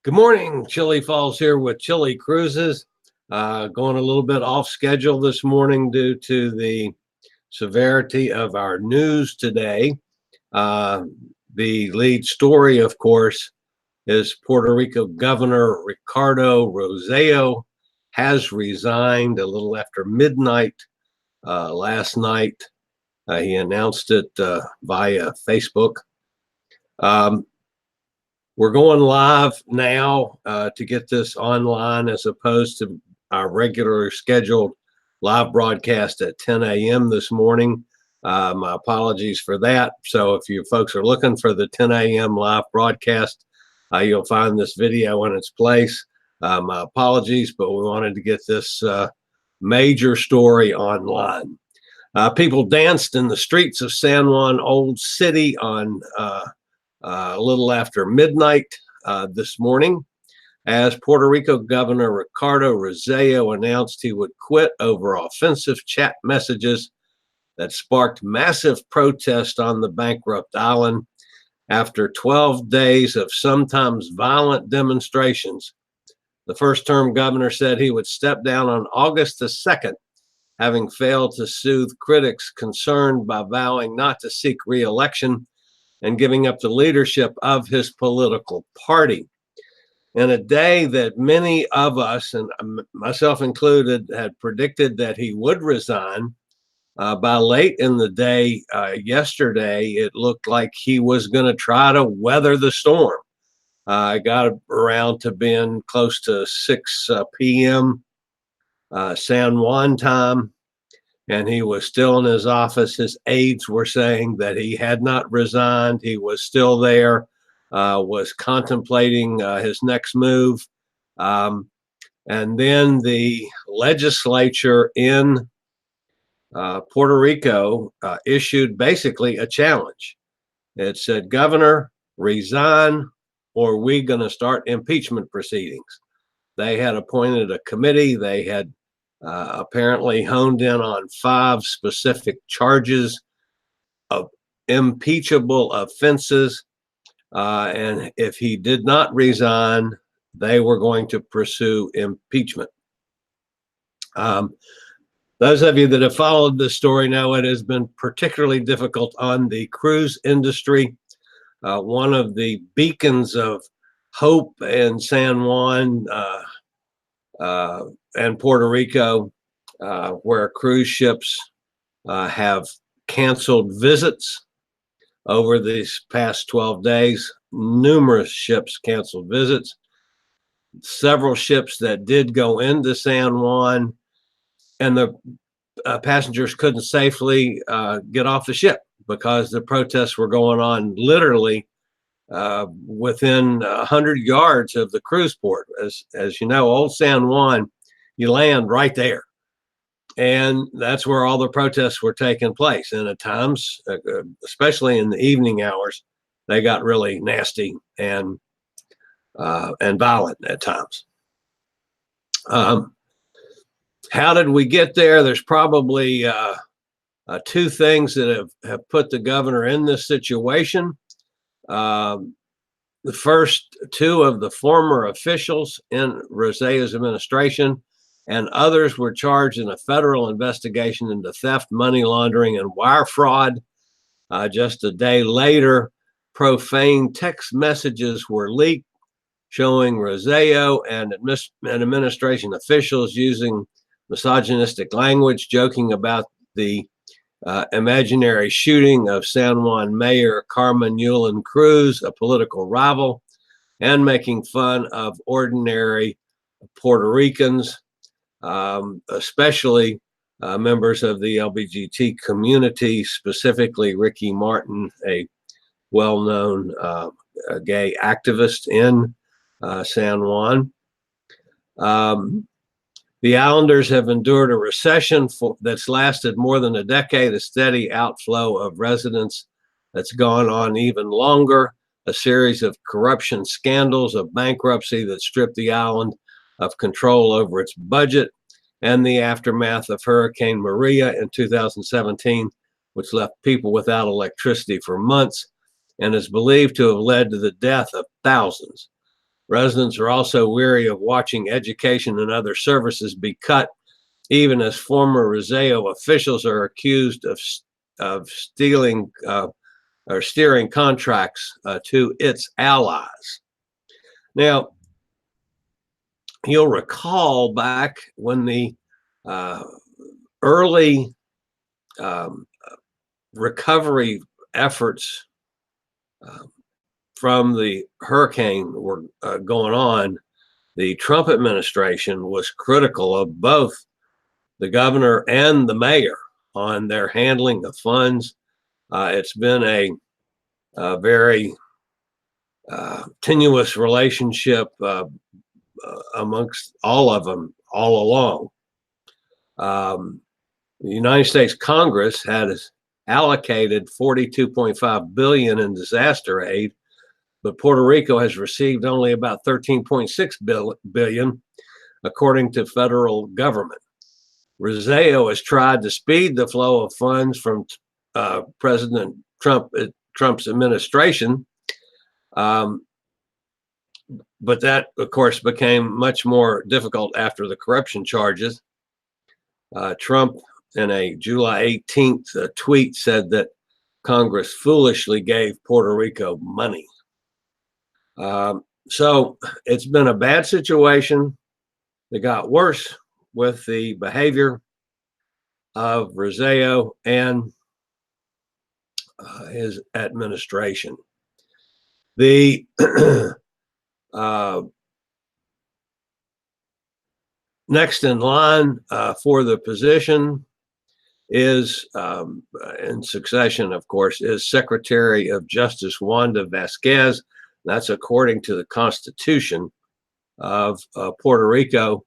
Good morning. Chili Falls here with Chili Cruises. Going a little bit off schedule this morning due to the severity of our news today. The lead story, of course, is Puerto Rico Governor Ricardo Rossello has resigned a little after midnight last night. He announced it via Facebook. We're going live now to get this online as opposed to our regular scheduled live broadcast at 10 a.m. this morning. My apologies for that. So if you folks are looking for the 10 a.m. live broadcast, you'll find this video in its place. My apologies, but we wanted to get this major story online. People danced in the streets of San Juan Old City on a little after midnight this morning as Puerto Rico Governor Ricardo Rossello announced he would quit over offensive chat messages that sparked massive protest on the bankrupt island. After 12 days of sometimes violent demonstrations, the first-term governor said he would step down on August the 2nd, having failed to soothe critics concerned by vowing not to seek re-election and giving up the leadership of his political party. In a day that many of us, and myself included, had predicted that he would resign, by late in the day yesterday, it looked like he was going to try to weather the storm. I got around to being close to 6 p.m. San Juan time, and he was still in his office. His aides were saying that he had not resigned. He was still there, was contemplating his next move. And then the legislature in Puerto Rico issued basically a challenge. It said, "Governor, resign, or we're going to start impeachment proceedings." They had appointed a committee. They had apparently honed in on 5 specific charges of impeachable offenses. And if he did not resign, they were going to pursue impeachment. Those of you that have followed this story know it has been particularly difficult on the cruise industry. One of the beacons of hope in San Juan and Puerto Rico, where cruise ships have canceled visits over these past 12 days. Numerous ships canceled visits. Several ships that did go into San Juan, and the passengers couldn't safely get off the ship because the protests were going on literally within 100 yards of the cruise port. As you know, Old San Juan, you land right there. And that's where all the protests were taking place. And at times, especially in the evening hours, they got really nasty and violent at times. How did we get there? There's probably 2 things that have put the governor in this situation. The first 2 of the former officials in Rossello's administration and others were charged in a federal investigation into theft, money laundering, and wire fraud. Just a day later, profane text messages were leaked showing Rossello and administration officials using misogynistic language, joking about the imaginary shooting of San Juan Mayor Carmen Yulín Cruz, a political rival, and making fun of ordinary Puerto Ricans, especially members of the LGBT community, specifically Ricky Martin, a well-known gay activist in San Juan. The Islanders have endured a recession that's lasted more than a decade, a steady outflow of residents that's gone on even longer, a series of corruption scandals, of bankruptcy that stripped the island of control over its budget, and the aftermath of Hurricane Maria in 2017, which left people without electricity for months and is believed to have led to the death of thousands. Residents are also weary of watching education and other services be cut, even as former Rossello officials are accused of stealing or steering contracts to its allies. Now, you'll recall back when the early recovery efforts from the hurricane were going on, the Trump administration was critical of both the governor and the mayor on their handling of funds. It's been a very tenuous relationship amongst all of them all along. The United States Congress has allocated $42.5 billion in disaster aid, but Puerto Rico has received only about $13.6 billion, according to federal government. Rossello has tried to speed the flow of funds from President Trump's administration, but that, of course, became much more difficult after the corruption charges. Trump, in a July 18th tweet, said that Congress foolishly gave Puerto Rico money. So it's been a bad situation. It got worse with the behavior of Rossello and his administration. The next in line for the position is, in succession, of course, is Secretary of Justice Wanda Vasquez. That's according to the Constitution of Puerto Rico.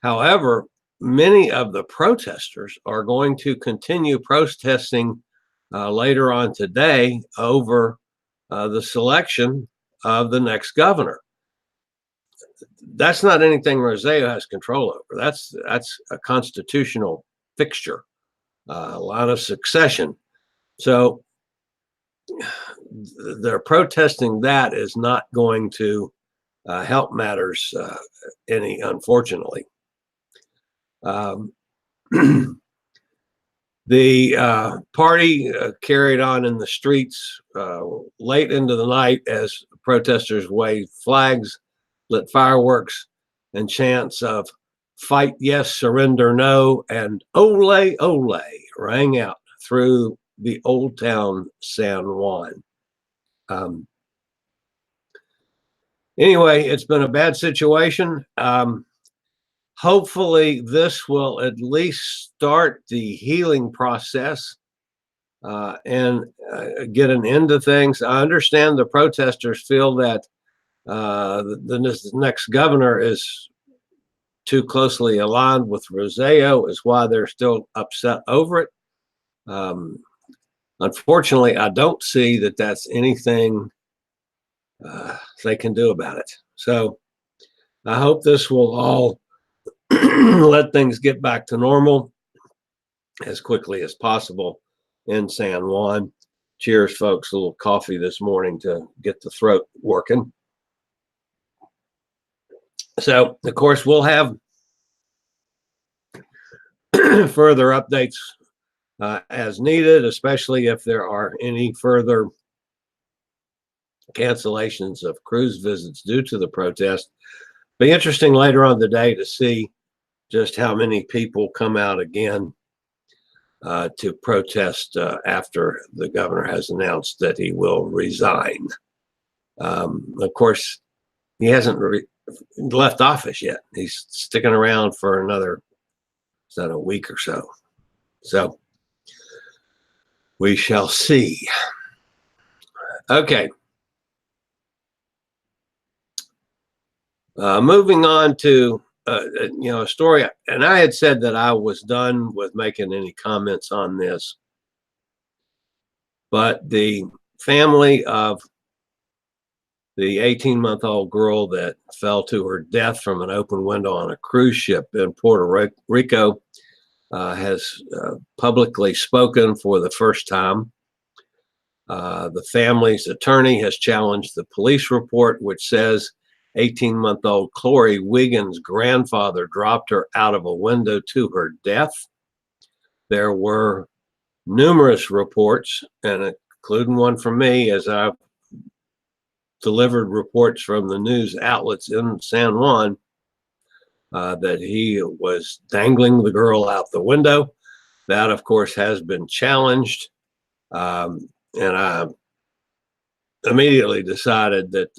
However, many of the protesters are going to continue protesting later on today over the selection of the next governor. That's not anything Rossello has control over. That's a constitutional fixture, a lot of succession. So they're protesting that is not going to help matters any, unfortunately. The party carried on in the streets late into the night as protesters waved flags, lit fireworks, and chants of "Fight Yes, Surrender No" and "Ole, Ole" rang out through the old town San Juan. Anyway, it's been a bad situation. Hopefully this will at least start the healing process and get an end to things. I understand the protesters feel that the next governor is too closely aligned with Rossello, is why they're still upset over it. Unfortunately, I don't see that that's anything they can do about it. So I hope this will all let things get back to normal as quickly as possible in San Juan. Cheers, folks. A little coffee this morning to get the throat working. So, of course, we'll have further updates as needed, especially if there are any further cancellations of cruise visits due to the protest. Be interesting later on the day to see just how many people come out again to protest after the governor has announced that he will resign. Of course, he hasn't left office yet. He's sticking around for another, is that a week or so? So we shall see. Okay. Moving on to a story, and I had said that I was done with making any comments on this, but the family of the 18-month-old girl that fell to her death from an open window on a cruise ship in Puerto Rico has publicly spoken for the first time. The family's attorney has challenged the police report, which says 18-month-old Chloe Wiggins' grandfather dropped her out of a window to her death. There were numerous reports, and including one from me, as I've delivered reports from the news outlets in San Juan, that he was dangling the girl out the window. That, of course, has been challenged. And I immediately decided that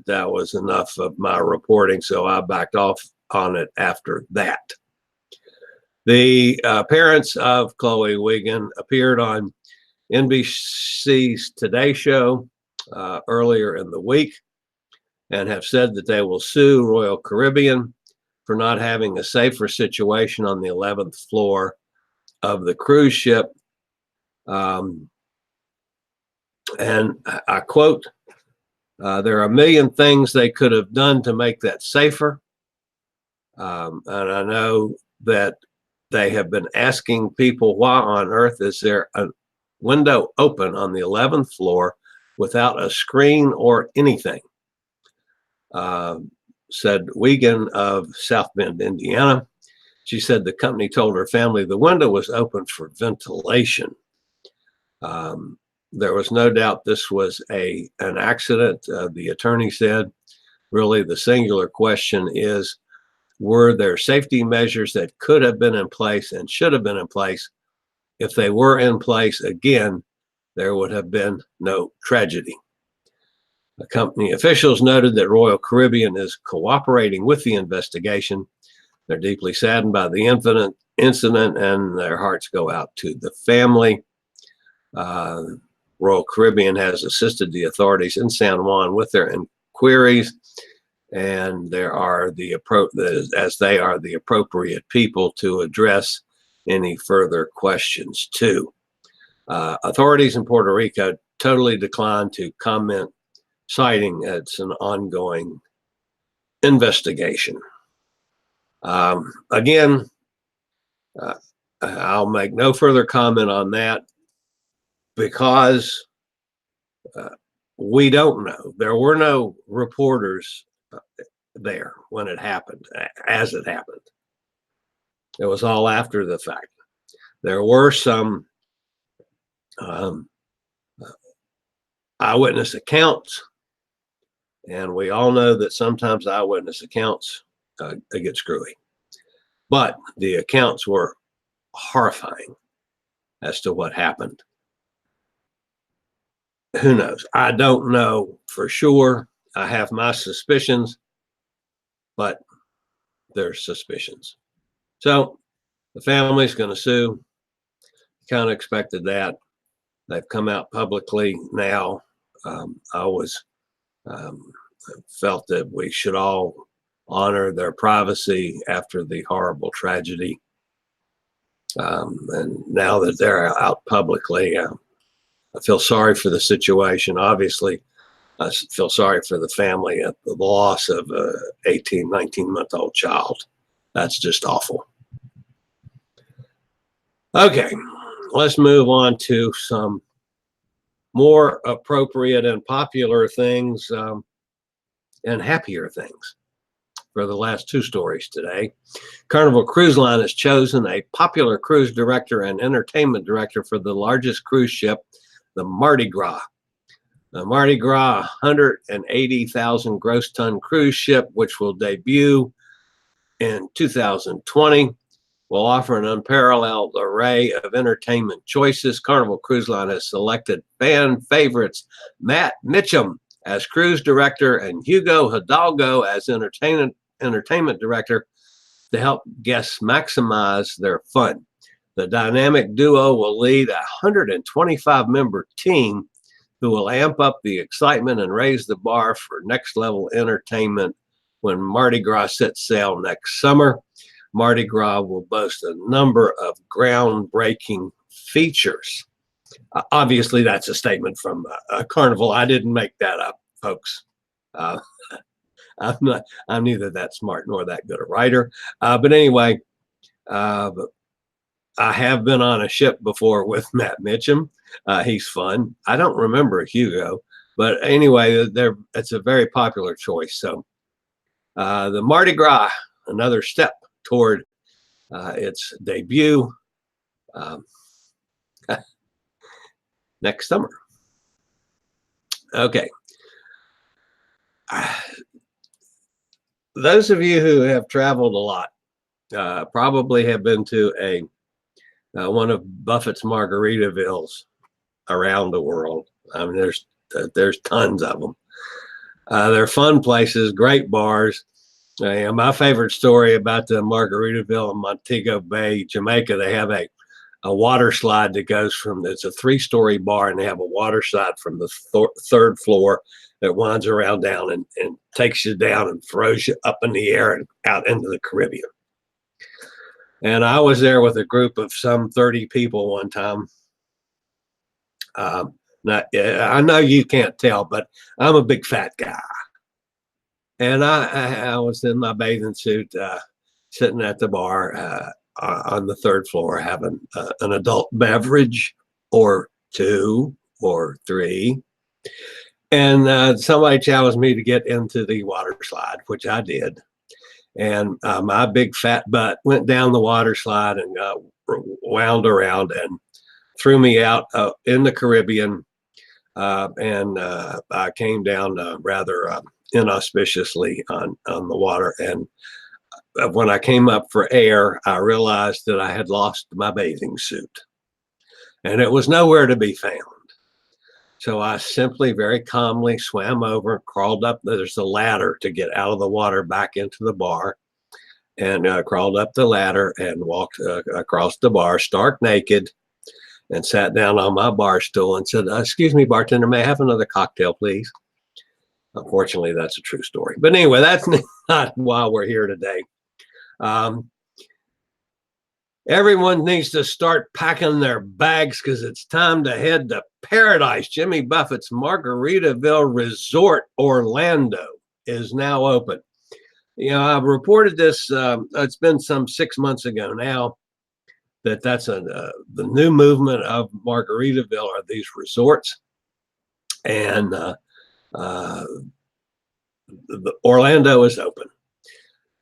that was enough of my reporting, so I backed off on it after that. The parents of Chloe Wiggins appeared on NBC's Today Show earlier in the week and have said that they will sue Royal Caribbean for not having a safer situation on the 11th floor of the cruise ship. And I quote, there are a million things they could have done to make that safer. And I know that they have been asking people, why on earth is there a window open on the 11th floor without a screen or anything? Said Wiggin of South Bend, Indiana. She said the company told her family the window was open for ventilation. There was no doubt this was an accident, the attorney said. Really, the singular question is, were there safety measures that could have been in place and should have been in place? If they were in place, again, there would have been no tragedy. The company officials noted that Royal Caribbean is cooperating with the investigation. They're deeply saddened by the incident, and their hearts go out to the family. Royal Caribbean has assisted the authorities in San Juan with their inquiries, and they are the appropriate people to address any further questions too. Authorities in Puerto Rico totally declined to comment, citing it's an ongoing investigation. Again, I'll make no further comment on that because we don't know. There were no reporters there when it happened, as it happened. It was all after the fact. There were some eyewitness accounts, and we all know that sometimes eyewitness accounts get screwy. But the accounts were horrifying as to what happened. Who knows? I don't know for sure. I have my suspicions, but they're suspicions. So the family's going to sue. Kind of expected that. They've come out publicly now. I felt that we should all honor their privacy after the horrible tragedy. And now that they're out publicly, I feel sorry for the situation. Obviously, I feel sorry for the family at the loss of a 18, 19-month-old child. That's just awful. Okay, let's move on to some more appropriate and popular things and happier things for the last two stories today. Carnival Cruise Line has chosen a popular cruise director and entertainment director for the largest cruise ship, the Mardi Gras. The Mardi Gras 180,000 gross ton cruise ship, which will debut in 2020, will offer an unparalleled array of entertainment choices. Carnival Cruise Line has selected fan favorites Matt Mitchum as cruise director and Hugo Hidalgo as entertainment director to help guests maximize their fun. The dynamic duo will lead a 125-member team who will amp up the excitement and raise the bar for next-level entertainment when Mardi Gras sets sail next summer. Mardi Gras will boast a number of groundbreaking features. Obviously, that's a statement from Carnival. I didn't make that up, folks. I'm neither that smart nor that good a writer. But anyway, I have been on a ship before with Matt Mitchum. He's fun. I don't remember Hugo, but anyway, it's a very popular choice. So The Mardi Gras, another step toward its debut um, next summer. Okay. Those of you who have traveled a lot probably have been to one of Buffett's Margaritavilles around the world. I mean, there's tons of them. They're fun places, great bars. My favorite story about the Margaritaville in Montego Bay, Jamaica, they have a water slide that goes from, it's a 3-story bar, and they have a water slide from the third floor that winds around down and takes you down and throws you up in the air and out into the Caribbean. And I was there with a group of some 30 people one time. Now, I know you can't tell, but I'm a big fat guy. And I was in my bathing suit, sitting at the bar on the third floor, having an adult beverage or 2 or 3. And somebody challenged me to get into the water slide, which I did. And my big fat butt went down the water slide and wound around and threw me out in the Caribbean. And I came down rather inauspiciously on the water. And when I came up for air, I realized that I had lost my bathing suit, and it was nowhere to be found. So I simply very calmly swam over, crawled up. There's a ladder to get out of the water back into the bar, and crawled up the ladder and walked across the bar, stark naked, and sat down on my bar stool and said, "Excuse me, bartender, may I have another cocktail, please?" Unfortunately, that's a true story. But anyway, that's not why we're here today. Everyone needs to start packing their bags because it's time to head to paradise. Jimmy Buffett's Margaritaville Resort Orlando is now open. You know, I've reported this, it's been some 6 months ago now, that's the new movement of Margaritaville are these resorts. And the Orlando is open.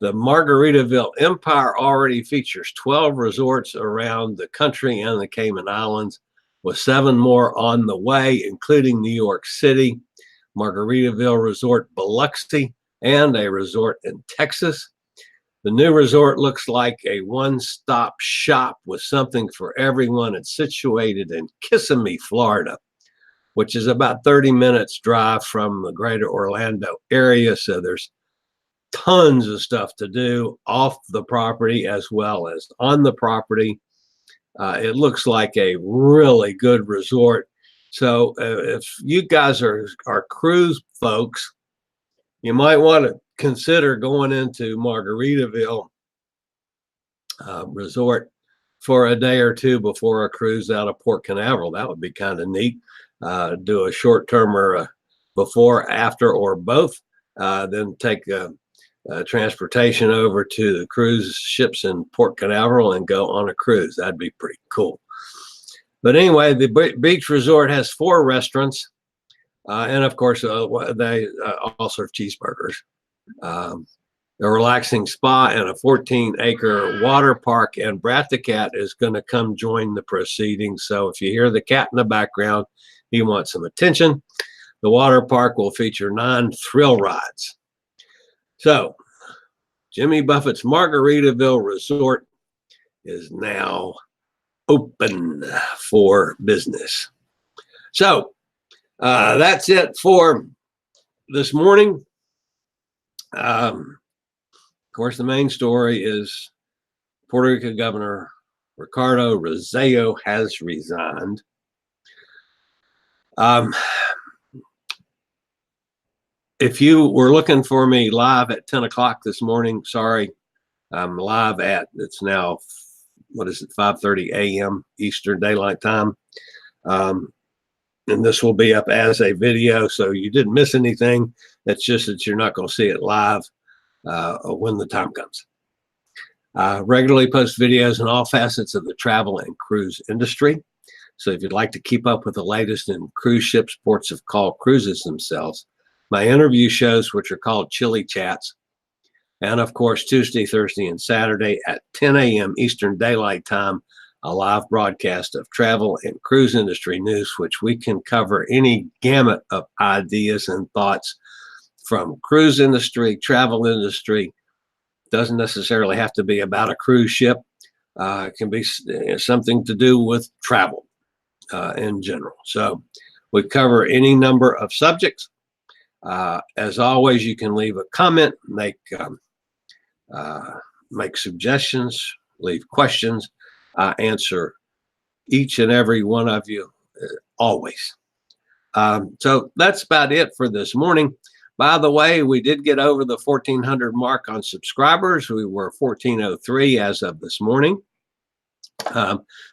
The Margaritaville Empire already features 12 resorts around the country and the Cayman Islands, with 7 more on the way, including New York City, Margaritaville Resort Biloxi, and a resort in Texas. The new resort looks like a one-stop shop with something for everyone. It's situated in Kissimmee, Florida, which is about 30 minutes drive from the greater Orlando area. So there's tons of stuff to do off the property as well as on the property. It looks like a really good resort. So if you guys are cruise folks, you might want to consider going into Margaritaville Resort for a day or 2 before a cruise out of Port Canaveral. That would be kind of neat. Do a short-termer before, after, or both. Then take transportation over to the cruise ships in Port Canaveral and go on a cruise. That'd be pretty cool. But anyway, the beach resort has 4 restaurants, and of course they all serve cheeseburgers. A relaxing spa and a 14-acre water park, and Brat the cat is going to come join the proceedings. So if you hear the cat in the background, he wants some attention. The water park will feature 9 thrill rides. So, Jimmy Buffett's Margaritaville Resort is now open for business. So, that's it for this morning. Of course, the main story is Puerto Rico Governor Ricardo Rossello has resigned. If you were looking for me live at 10 o'clock this morning, sorry, I'm live at, it's now, 5:30 a.m. Eastern Daylight Time. And this will be up as a video, so you didn't miss anything. It's just that you're not going to see it live when the time comes. Regularly post videos in all facets of the travel and cruise industry. So if you'd like to keep up with the latest in cruise ships, ports of call, cruises themselves, my interview shows, which are called Chili Chats, And of course, Tuesday, Thursday, and Saturday at 10 a.m. Eastern Daylight Time, a live broadcast of travel and cruise industry news, which we can cover any gamut of ideas and thoughts from cruise industry, travel industry. Doesn't necessarily have to be about a cruise ship. It can be something to do with travel in general. So we cover any number of subjects. As always, you can leave a comment, make suggestions, leave questions. I answer each and every one of you always. So that's about it for this morning. By the way, we did get over the 1,400 mark on subscribers. We were 1,403 as of this morning.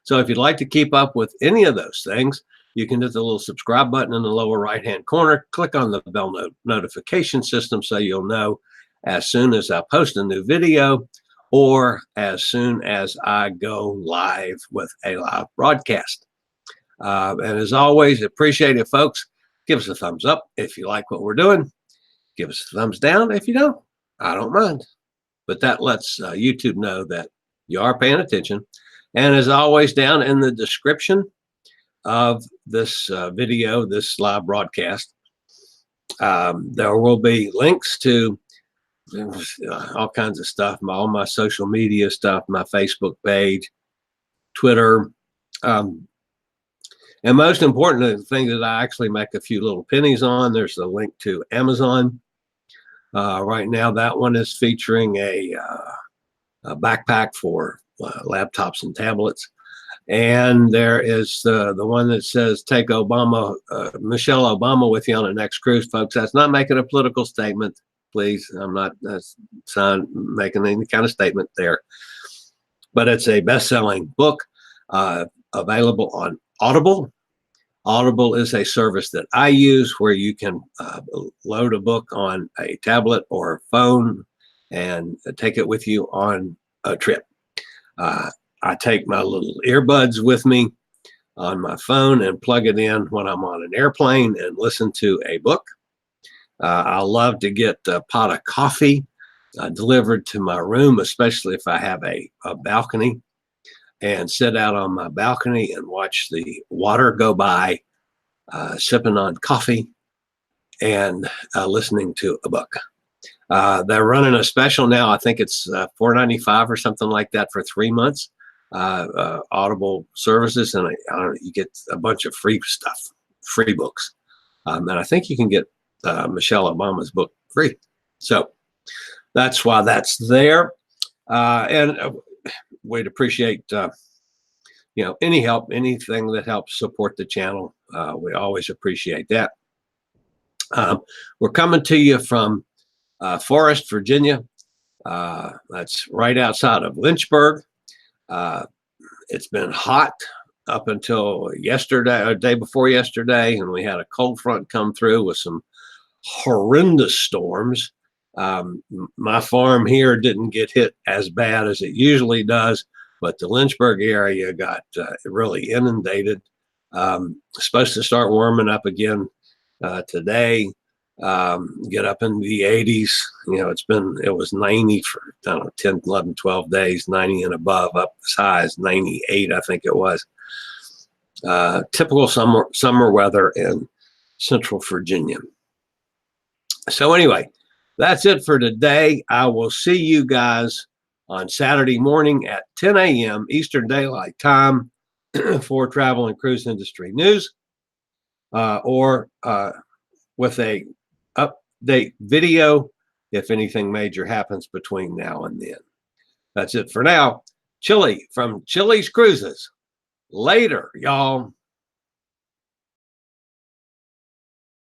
So if you'd like to keep up with any of those things, you can hit the little subscribe button in the lower right-hand corner. Click on the bell notification system so you'll know as soon as I post a new video or as soon as I go live with a live broadcast. And as always, appreciate it, folks. Give us a thumbs up if you like what we're doing. Give us a thumbs down if you don't. I don't mind. But that lets YouTube know that you are paying attention. And as always, down in the description of this video, this live broadcast, there will be links to all kinds of stuff, all my social media stuff, my Facebook page, Twitter, and most important, the thing that I actually make a few little pennies on, there's a link to Amazon. Right now, that one is featuring a backpack for laptops and tablets. And there is the one that says, take Obama, Michelle Obama with you on the next cruise, folks. That's not making a political statement. Please, I'm not making any kind of statement there. But it's a best-selling book available on Audible. Audible is a service that I use where you can load a book on a tablet or a phone and take it with you on a trip. I take my little earbuds with me on my phone and plug it in when I'm on an airplane and listen to a book. I love to get a pot of coffee delivered to my room, especially if I have a balcony, and sit out on my balcony and watch the water go by, sipping on coffee and listening to a book. They're running a special now. I think it's $4.95 or something like that for 3 months. Audible services, and you get a bunch of free stuff, free books. And I think you can get Michelle Obama's book free. So that's why that's there. And we'd appreciate any help, anything that helps support the channel. We always appreciate that. We're coming to you from Forest, Virginia. That's right outside of Lynchburg. It's been hot up until yesterday, or day before yesterday, and we had a cold front come through with some horrendous storms. My farm here didn't get hit as bad as it usually does, but the Lynchburg area got really inundated. Supposed to start warming up again today. Get up in the 80s. It was 90 for, I don't know, 10, 11, 12 days, 90 and above, up as high as 98, I think it was. Typical summer weather in Central Virginia. So anyway, that's it for today. I will see you guys on Saturday morning at 10 a.m. Eastern Daylight Time for travel and cruise industry news, or with a update video if anything major happens between now and then. That's it for now. Chili from Chili's Cruises. Later, y'all.